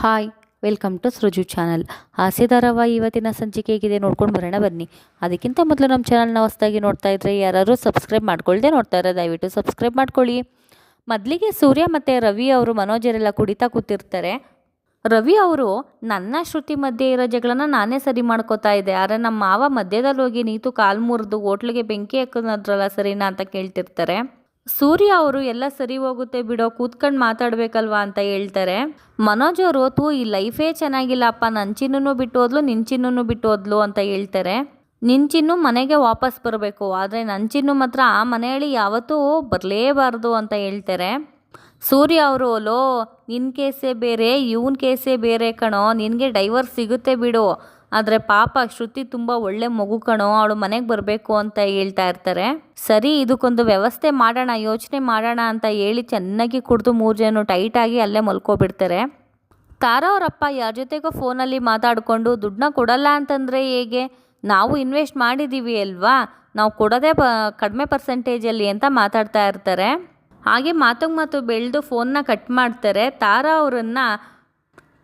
Hi, welcome to Sriju channel. ಹಾಸ್ಯ ಧಾರಾವಾಹಿ ಇವತ್ತಿನ ಸಂಚಿಕೆ ಹೇಗಿದೆ ನೋಡ್ಕೊಂಡು ಬರೋಣ ಬನ್ನಿ. ಅದಕ್ಕಿಂತ ಮೊದಲು ನಮ್ಮ ಚಾನಲ್ನ ಹೊಸದಾಗಿ ನೋಡ್ತಾ ಇದ್ದರೆ ಯಾರಾದರೂ ಸಬ್ಸ್ಕ್ರೈಬ್ ಮಾಡ್ಕೊಳ್ದೆ ನೋಡ್ತಾ ಇರೋ ದಯವಿಟ್ಟು ಸಬ್ಸ್ಕ್ರೈಬ್ ಮಾಡ್ಕೊಳ್ಳಿ. ಮೊದಲಿಗೆ ಸೂರ್ಯ ಮತ್ತು ರವಿ ಅವರು ಮನೋಜರೆಲ್ಲ ಕುಡಿತಾ ಕೂತಿರ್ತಾರೆ. ರವಿ ಅವರು ನನ್ನ ಶ್ರುತಿ ಮಧ್ಯೆ ಇರೋ ಜಗಳನ ನಾನೇ ಸರಿ ಮಾಡ್ಕೋತಾ ಇದ್ದೆ, ಆದರೆ ನಮ್ಮ ಮಾವ ಮಧ್ಯದಲ್ಲಿ ಹೋಗಿ ನೀತು ಕಾಲು ಮುರಿದು ಹೋಟ್ಲಿಗೆ ಬೆಂಕಿ ಹಾಕೋದ್ರಲ್ಲ ಸರಿನಾ ಅಂತ ಕೇಳ್ತಿರ್ತಾರೆ. ಸೂರ್ಯ ಅವರು ಎಲ್ಲ ಸರಿ ಹೋಗುತ್ತೆ ಬಿಡೋ, ಕೂತ್ಕೊಂಡು ಮಾತಾಡ್ಬೇಕಲ್ವಾ ಅಂತ ಹೇಳ್ತಾರೆ. ಮನೋಜ್ ಅವರು ಈ ಲೈಫೇ ಚೆನ್ನಾಗಿಲ್ಲಪ್ಪ, ನನ್ನ ಚಿನ್ನೂ ಬಿಟ್ಟು ಹೋದ್ಲು, ನಿನ್ನ ಚಿನ್ನೂ ಬಿಟ್ಟು ಹೋದ್ಲು ಅಂತ ಹೇಳ್ತಾರೆ. ನಿನ್ನ ಚಿನ್ನು ಮನೆಗೆ ವಾಪಸ್ ಬರಬೇಕು, ಆದರೆ ನನ್ನ ಚಿನ್ನು ಮಾತ್ರ ಆ ಮನೆಯಲ್ಲಿ ಯಾವತ್ತೂ ಬರಲೇಬಾರ್ದು ಅಂತ ಹೇಳ್ತಾರೆ. ಸೂರ್ಯ ಅವರು ಲೋ, ನಿನ್ನ ಕೇಸೇ ಬೇರೆ ಇವನ್ ಕೇಸೇ ಬೇರೆ ಕಣೋ, ನಿನಗೆ ಡೈವರ್ಸ್ ಸಿಗುತ್ತೆ ಬಿಡು, ಆದರೆ ಪಾಪ ಶ್ರುತಿ ತುಂಬ ಒಳ್ಳೆ ಮಗು ಕಣೋ, ಅವಳು ಮನೆಗೆ ಬರಬೇಕು ಅಂತ ಹೇಳ್ತಾ ಇರ್ತಾರೆ. ಸರಿ, ಇದಕ್ಕೊಂದು ವ್ಯವಸ್ಥೆ ಮಾಡೋಣ, ಯೋಚನೆ ಮಾಡೋಣ ಅಂತ ಹೇಳಿ ಚೆನ್ನಾಗಿ ಕುಡಿದು 3 ಜನ ಟೈಟಾಗಿ ಅಲ್ಲೇ ಮಲ್ಕೊಬಿಡ್ತಾರೆ. ತಾರಾ ಅವರಪ್ಪ ಯಾರ ಜೊತೆಗೋ ಫೋನಲ್ಲಿ ಮಾತಾಡಿಕೊಂಡು ದುಡ್ಡನ್ನ ಕೊಡಲ್ಲ ಅಂತಂದರೆ ಹೇಗೆ, ನಾವು ಇನ್ವೆಸ್ಟ್ ಮಾಡಿದ್ದೀವಿ ಅಲ್ವಾ, ನಾವು ಕೊಡೋದೇ ಕಡಿಮೆ ಪರ್ಸೆಂಟೇಜಲ್ಲಿ ಅಂತ ಮಾತಾಡ್ತಾ ಇರ್ತಾರೆ. ಹಾಗೆ ಮಾತು ಬೆಳೆದು ಫೋನ್ನ ಕಟ್ ಮಾಡ್ತಾರೆ. ತಾರಾ ಅವರನ್ನು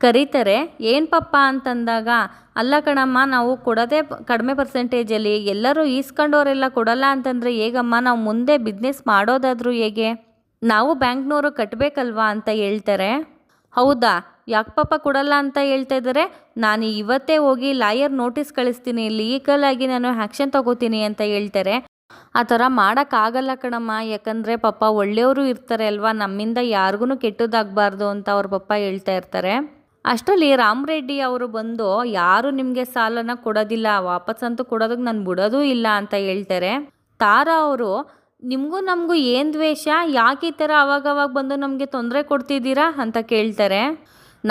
ಕರೀತಾರೆ. ಏನು ಪಪ್ಪ ಅಂತಂದಾಗ, ಅಲ್ಲ ಕಣಮ್ಮ, ನಾವು ಕೊಡೋದೇ ಕಡಿಮೆ ಪರ್ಸೆಂಟೇಜಲ್ಲಿ, ಎಲ್ಲರೂ ಈಸ್ಕೊಂಡವರೆಲ್ಲ ಕೊಡಲ್ಲ ಅಂತಂದರೆ ಹೇಗಮ್ಮ, ನಾವು ಮುಂದೆ ಬಿಸ್ನೆಸ್ ಮಾಡೋದಾದರೂ ಹೇಗೆ, ನಾವು ಬ್ಯಾಂಕ್ನವರು ಕಟ್ಟಬೇಕಲ್ವಾ ಅಂತ ಹೇಳ್ತಾರೆ. ಹೌದಾ, ಯಾಕೆ ಪಾಪ ಕೊಡಲ್ಲ ಅಂತ ಹೇಳ್ತಾ ಇದ್ದಾರೆ, ನಾನು ಇವತ್ತೇ ಹೋಗಿ ಲಾಯರ್ ನೋಟಿಸ್ ಕಳಿಸ್ತೀನಿ, ಲೀಗಲಾಗಿ ನಾನು ಆ್ಯಕ್ಷನ್ ತಗೋತೀನಿ ಅಂತ ಹೇಳ್ತಾರೆ. ಆ ಥರ ಮಾಡೋಕ್ಕಾಗಲ್ಲ ಕಣಮ್ಮ, ಯಾಕಂದರೆ ಪಾಪ ಒಳ್ಳೆಯವರು ಇರ್ತಾರೆ ಅಲ್ವಾ, ನಮ್ಮಿಂದ ಯಾರಿಗೂ ಕೆಟ್ಟದಾಗಬಾರ್ದು ಅಂತ ಅವ್ರ ಪಪ್ಪ ಹೇಳ್ತಾ ಇರ್ತಾರೆ. ಅಷ್ಟರಲ್ಲಿ ರಾಮರೆಡ್ಡಿ ಅವರು ಬಂದು, ಯಾರು ನಿಮಗೆ ಸಾಲನ ಕೊಡೋದಿಲ್ಲ, ವಾಪಸ್ಸಂತೂ ಕೊಡೋದಕ್ಕೆ ನಾನು ಬಿಡೋದೂ ಇಲ್ಲ ಅಂತ ಹೇಳ್ತಾರೆ. ತಾರಾ ಅವರು, ನಿಮಗೂ ನಮಗೂ ಏನು ದ್ವೇಷ, ಯಾಕೆ ಈ ಥರ ಅವಾಗವಾಗ ಬಂದು ನಮಗೆ ತೊಂದರೆ ಕೊಡ್ತಿದ್ದೀರಾ ಅಂತ ಕೇಳ್ತಾರೆ.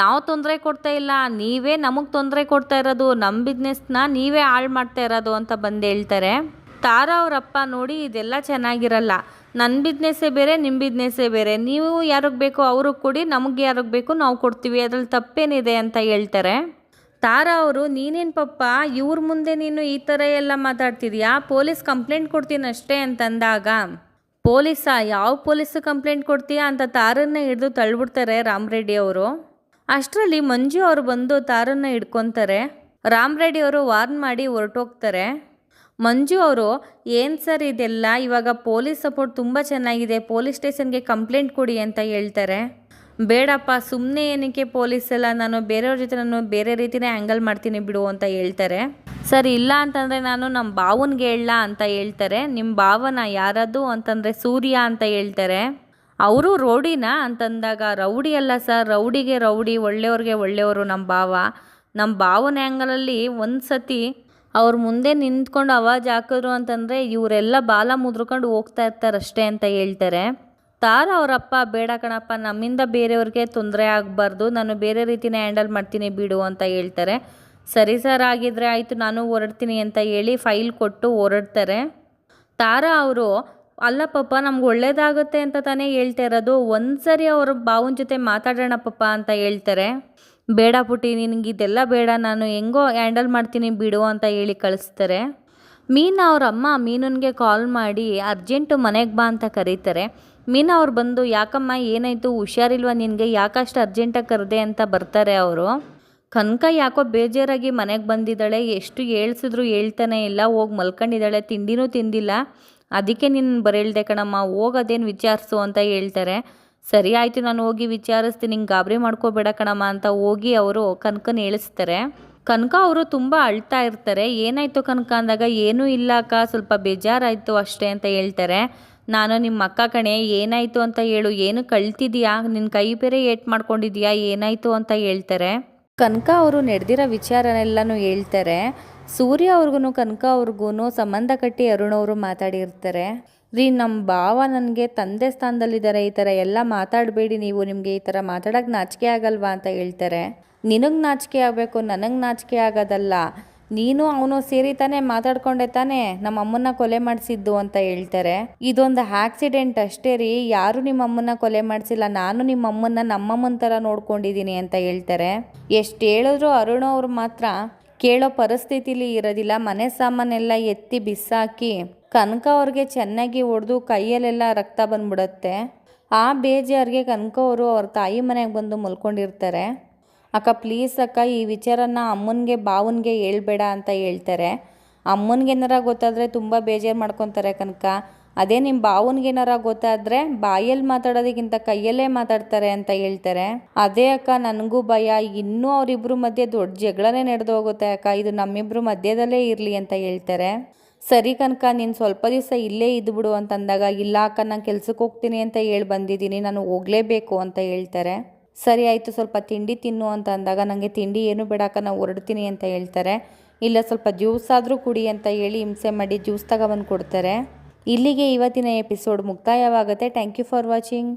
ನಾವು ತೊಂದರೆ ಕೊಡ್ತಾ ಇಲ್ಲ, ನೀವೇ ನಮಗೆ ತೊಂದರೆ ಕೊಡ್ತಾ ಇರೋದು, ನಮ್ಮ ಬಿಸ್ನೆಸ್ನ ನೀವೇ ಹಾಳು ಮಾಡ್ತಾ ಇರೋದು ಅಂತ ಬಂದು ಹೇಳ್ತಾರೆ. ತಾರಾ ಅವರಪ್ಪ, ನೋಡಿ ಇದೆಲ್ಲ ಚೆನ್ನಾಗಿರಲ್ಲ, ನನ್ನ ಬಿಸ್ನೆಸ್ಸೇ ಬೇರೆ ನಿಮ್ಮ ಬಿಸ್ನೆಸ್ಸೇ ಬೇರೆ, ನೀವು ಯಾರಿಗೆ ಬೇಕೋ ಅವ್ರಿಗೆ ಕೊಡಿ, ನಮಗೆ ಯಾರಿಗೆ ಬೇಕು ನಾವು ಕೊಡ್ತೀವಿ, ಅದ್ರಲ್ಲಿ ತಪ್ಪೇನಿದೆ ಅಂತ ಹೇಳ್ತಾರೆ. ತಾರಾ ಅವರು, ನೀನೇನು ಪಪ್ಪ ಇವ್ರ ಮುಂದೆ ನೀನು ಈ ಥರ ಎಲ್ಲ ಮಾತಾಡ್ತಿದ್ಯಾ, ಪೊಲೀಸ್ ಕಂಪ್ಲೇಂಟ್ ಕೊಡ್ತೀನಿ ಅಷ್ಟೇ ಅಂತಂದಾಗ, ಪೊಲೀಸಾ, ಯಾವ ಪೊಲೀಸ್ ಕಂಪ್ಲೇಂಟ್ ಕೊಡ್ತೀಯಾ ಅಂತ ತಾರನ್ನ ಹಿಡಿದು ತಳ್ಳಿಬಿಡ್ತಾರೆ ರಾಮರೆಡ್ಡಿ ಅವರು. ಅಷ್ಟರಲ್ಲಿ ಮಂಜು ಅವರು ಬಂದು ತಾರನ್ನ ಹಿಡ್ಕೊತಾರೆ. ರಾಮರೆಡ್ಡಿ ಅವರು ವಾರ್ನ್ ಮಾಡಿ ಹೊರಟೋಗ್ತಾರೆ. ಮಂಜು ಅವರು, ಏನು ಸರ್ ಇದೆಲ್ಲ, ಇವಾಗ ಪೊಲೀಸ್ ಸಪೋರ್ಟ್ ತುಂಬ ಚೆನ್ನಾಗಿದೆ, ಪೊಲೀಸ್ ಸ್ಟೇಷನ್ಗೆ ಕಂಪ್ಲೇಂಟ್ ಕೊಡಿ ಅಂತ ಹೇಳ್ತಾರೆ. ಬೇಡಪ್ಪ, ಸುಮ್ಮನೆ ಏನಕ್ಕೆ ಪೊಲೀಸ್ ಎಲ್ಲ, ನಾನು ಬೇರೆಯವ್ರ ಜೊತೆ ನಾನು ಬೇರೆ ರೀತಿಯೇ ಹ್ಯಾಂಗಲ್ ಮಾಡ್ತೀನಿ ಬಿಡು ಅಂತ ಹೇಳ್ತಾರೆ. ಸರ್ ಇಲ್ಲ ಅಂತಂದರೆ ನಾನು ನಮ್ಮ ಬಾವನಿಗೆ ಹೇಳಲ್ಲ ಅಂತ ಹೇಳ್ತಾರೆ. ನಿಮ್ಮ ಭಾವನ ಯಾರದು ಅಂತಂದರೆ ಸೂರ್ಯ ಅಂತ ಹೇಳ್ತಾರೆ. ಅವರು ರೌಡಿನಾ ಅಂತಂದಾಗ, ರೌಡಿ ಅಲ್ಲ ಸರ್, ರೌಡಿಗೆ ರೌಡಿ, ಒಳ್ಳೆಯವ್ರಿಗೆ ಒಳ್ಳೆಯವರು ನಮ್ಮ ಭಾವನ ಆ್ಯಂಗಲಲ್ಲಿ ಒಂದು ಸತಿ ಅವ್ರ ಮುಂದೆ ನಿಂತ್ಕೊಂಡು ಆವಾಜ್ ಹಾಕಿದ್ರು ಅಂತಂದರೆ ಇವರೆಲ್ಲ ಬಾಲ ಮುದ್ರಕೊಂಡು ಹೋಗ್ತಾ ಇರ್ತಾರಷ್ಟೇ ಅಂತ ಹೇಳ್ತಾರೆ. ತಾರಾ ಅವರಪ್ಪ, ಬೇಡ ಕಣಪ್ಪ, ನಮ್ಮಿಂದ ಬೇರೆಯವ್ರಿಗೆ ತೊಂದರೆ ಆಗಬಾರ್ದು, ನಾನು ಬೇರೆ ರೀತಿನೇ ಹ್ಯಾಂಡಲ್ ಮಾಡ್ತೀನಿ ಬಿಡು ಅಂತ ಹೇಳ್ತಾರೆ. ಸರಿ ಸರ್, ಆಗಿದ್ರೆ ಆಯಿತು, ನಾನು ಹೊರಡ್ತೀನಿ ಅಂತ ಹೇಳಿ ಫೈಲ್ ಕೊಟ್ಟು ಹೊರಡ್ತಾರೆ. ತಾರಾ ಅವರು, ಅಲ್ಲ ಪಾಪ, ನಮ್ಗೆ ಒಳ್ಳೇದಾಗುತ್ತೆ ಅಂತ ತಾನೇ ಹೇಳ್ತಾ ಇರೋದು, ಒಂದು ಸರಿ ಅವ್ರ ಭಾವನ ಜೊತೆ ಮಾತಾಡೋಣ ಪಾಪ ಅಂತ ಹೇಳ್ತಾರೆ. ಬೇಡ ಪುಟಿ, ನಿನಗೆ ಇದೆಲ್ಲ ಬೇಡ, ನಾನು ಹೆಂಗೋ ಹ್ಯಾಂಡಲ್ ಮಾಡ್ತೀನಿ ಬಿಡು ಅಂತ ಹೇಳಿ ಕಳಿಸ್ತಾರೆ. ಮೀನಾ ಅವ್ರ ಅಮ್ಮ ಮೀನನ್ಗೆ ಕಾಲ್ ಮಾಡಿ ಅರ್ಜೆಂಟು ಮನೆಗೆ ಬಾ ಅಂತ ಕರೀತಾರೆ. ಮೀನಾ ಅವ್ರು ಬಂದು, ಯಾಕಮ್ಮ ಏನಾಯಿತು, ಹುಷಾರಿಲ್ವಾ ನಿನಗೆ, ಯಾಕಷ್ಟು ಅರ್ಜೆಂಟಾಗಿ ಕರೆದೆ ಅಂತ ಬರ್ತಾರೆ ಅವರು. ಕನಕ ಯಾಕೋ ಬೇಜಾರಾಗಿ ಮನೆಗೆ ಬಂದಿದ್ದಾಳೆ, ಎಷ್ಟು ಹೇಳ್ಸಿದ್ರು ಹೇಳ್ತಾನೆ ಇಲ್ಲ, ಹೋಗಿ ಮಲ್ಕೊಂಡಿದ್ದಾಳೆ, ತಿಂಡಿನೂ ತಿಂದಿಲ್ಲ, ಅದಕ್ಕೆ ನೀನು ಬರೇಳ್ದೆ ಕಣಮ್ಮ, ಹೋಗೋದೇನು ವಿಚಾರಿಸು ಅಂತ ಹೇಳ್ತಾರೆ. ಸರಿ ಆಯಿತು, ನಾನು ಹೋಗಿ ವಿಚಾರಿಸ್ತೀನಿ, ಹಿಂಗೆ ಗಾಬರಿ ಮಾಡ್ಕೋಬೇಡ ಕಣಮ್ಮ ಅಂತ ಹೋಗಿ ಅವರು ಕನಕನ ಹೇಳಿಸ್ತಾರೆ. ಕನಕ ಅವರು ತುಂಬ ಅಳ್ತಾ ಇರ್ತಾರೆ. ಏನಾಯಿತು ಕನಕ ಅಂದಾಗ, ಏನೂ ಇಲ್ಲ ಅಕ್ಕ, ಸ್ವಲ್ಪ ಬೇಜಾರಾಯಿತು ಅಷ್ಟೇ ಅಂತ ಹೇಳ್ತಾರೆ. ನಾನು ನಿಮ್ಮ ಅಕ್ಕ ಕಣೆ, ಏನಾಯಿತು ಅಂತ ಹೇಳು, ಏನು ಕಳ್ತಿದ್ಯಾ, ನಿನ್ನ ಕೈ ಬೇರೆ ಏಟ್ ಮಾಡ್ಕೊಂಡಿದ್ಯಾ, ಏನಾಯಿತು ಅಂತ ಹೇಳ್ತಾರೆ. ಕನಕ ಅವರು ನಡೆದಿರೋ ವಿಚಾರನೆಲ್ಲನೂ ಹೇಳ್ತಾರೆ. ಸೂರ್ಯ ಅವ್ರಿಗೂ ಕನಕ ಅವ್ರಿಗೂ ಸಂಬಂಧ ಕಟ್ಟಿ ಅರುಣ್ ಅವರು ಮಾತಾಡಿರ್ತಾರೆ. ರೀ, ನಮ್ಮ ಭಾವ ನನಗೆ ತಂದೆ ಸ್ಥಾನದಲ್ಲಿದ್ದಾರೆ, ಈ ಥರ ಎಲ್ಲ ಮಾತಾಡಬೇಡಿ ನೀವು, ನಿಮಗೆ ಈ ಥರ ಮಾತಾಡೋಕ್ಕೆ ನಾಚಿಕೆ ಆಗಲ್ವಾ ಅಂತ ಹೇಳ್ತಾರೆ. ನಿನಗೆ ನಾಚಿಕೆ ಆಗಬೇಕು, ನನಗೆ ನಾಚಿಕೆ ಆಗೋದಲ್ಲ, ನೀನು ಅವನು ಸೇರಿ ತಾನೇ ಮಾತಾಡ್ಕೊಂಡೆ ತಾನೇ ನಮ್ಮ ಅಮ್ಮನ್ನ ಕೊಲೆ ಮಾಡಿಸಿದ್ದು ಅಂತ ಹೇಳ್ತಾರೆ. ಇದೊಂದು ಆಕ್ಸಿಡೆಂಟ್ ಅಷ್ಟೇ ರೀ, ಯಾರು ನಿಮ್ಮ ಅಮ್ಮನ್ನ ಕೊಲೆ ಮಾಡಿಸಿಲ್ಲ, ನಾನು ನಿಮ್ಮ ಅಮ್ಮನ್ನ ನಮ್ಮಮ್ಮನ ಥರ ನೋಡ್ಕೊಂಡಿದ್ದೀನಿ ಅಂತ ಹೇಳ್ತಾರೆ. ಎಷ್ಟು ಹೇಳಿದ್ರು ಅರುಣ್ ಅವ್ರು ಮಾತ್ರ ಕೇಳೋ ಪರಿಸ್ಥಿತಿಲಿ ಇರೋದಿಲ್ಲ. ಮನೆ ಸಾಮಾನೆಲ್ಲ ಎತ್ತಿ ಬಿಸಾಕಿ ಕನಕ ಅವ್ರಿಗೆ ಚೆನ್ನಾಗಿ ಹೊಡೆದು ಕೈಯಲ್ಲೆಲ್ಲ ರಕ್ತ ಬಂದ್ಬಿಡುತ್ತೆ. ಆ ಬೇಜಾರಿಗೆ ಕನಕ ಅವರು ಅವ್ರ ತಾಯಿ ಮನೆಗೆ ಬಂದು ಮಲ್ಕೊಂಡಿರ್ತಾರೆ. ಅಕ್ಕ ಪ್ಲೀಸ್ ಅಕ್ಕ ಈ ವಿಚಾರನ ಅಮ್ಮನಿಗೆ ಬಾವನಿಗೆ ಹೇಳ್ಬೇಡ ಅಂತ ಹೇಳ್ತಾರೆ. ಅಮ್ಮನಿಗೆ ಏನಾರ ಗೊತ್ತಾದರೆ ತುಂಬ ಬೇಜಾರು ಮಾಡ್ಕೊತಾರೆ ಕನಕ. ಅದೇ ನಿಮ್ಮ ಬಾವನಿಗೇನಾರ ಗೊತ್ತಾದರೆ ಬಾಯಲ್ಲಿ ಮಾತಾಡೋದಕ್ಕಿಂತ ಕೈಯಲ್ಲೇ ಮಾತಾಡ್ತಾರೆ ಅಂತ ಹೇಳ್ತಾರೆ. ಅದೇ ಅಕ್ಕ ನನಗೂ ಭಯ, ಇನ್ನೂ ಅವರಿಬ್ಬರು ಮಧ್ಯೆ ದೊಡ್ಡ ಜಗಳನೇ ನಡೆದು ಹೋಗುತ್ತೆ ಅಕ್ಕ, ಇದು ನಮ್ಮಿಬ್ಬರು ಮಧ್ಯದಲ್ಲೇ ಇರಲಿ ಅಂತ ಹೇಳ್ತಾರೆ. ಸರಿ ಕನಕ ನೀನು ಸ್ವಲ್ಪ ದಿವಸ ಇಲ್ಲೇ ಇದ್ಬಿಡು ಅಂತಂದಾಗ, ಇಲ್ಲ ಅಕ್ಕ ನಾನು ಕೆಲ್ಸಕ್ಕೆ ಹೋಗ್ತೀನಿ ಅಂತ ಹೇಳಿ ಬಂದಿದ್ದೀನಿ, ನಾನು ಹೋಗಲೇಬೇಕು ಅಂತ ಹೇಳ್ತಾರೆ. ಸರಿ ಆಯಿತು ಸ್ವಲ್ಪ ತಿಂಡಿ ತಿನ್ನು ಅಂತ ಅಂದಾಗ, ನನಗೆ ತಿಂಡಿ ಏನು ಬೇಡ ಅಕ್ಕ ನಾನು ಹೊರಡ್ತೀನಿ ಅಂತ ಹೇಳ್ತಾರೆ. ಇಲ್ಲ ಸ್ವಲ್ಪ ಜ್ಯೂಸ್ ಆದರೂ ಕುಡಿ ಅಂತ ಹೇಳಿ ಹಿಂಸೆ ಮಾಡಿ ಜ್ಯೂಸ್ ತಗೊಬಂದು ಕೊಡ್ತಾರೆ. ಇಲ್ಲಿಗೆ ಇವತ್ತಿನ ಎಪಿಸೋಡ್ ಮುಕ್ತಾಯವಾಗುತ್ತೆ. Thank you for watching.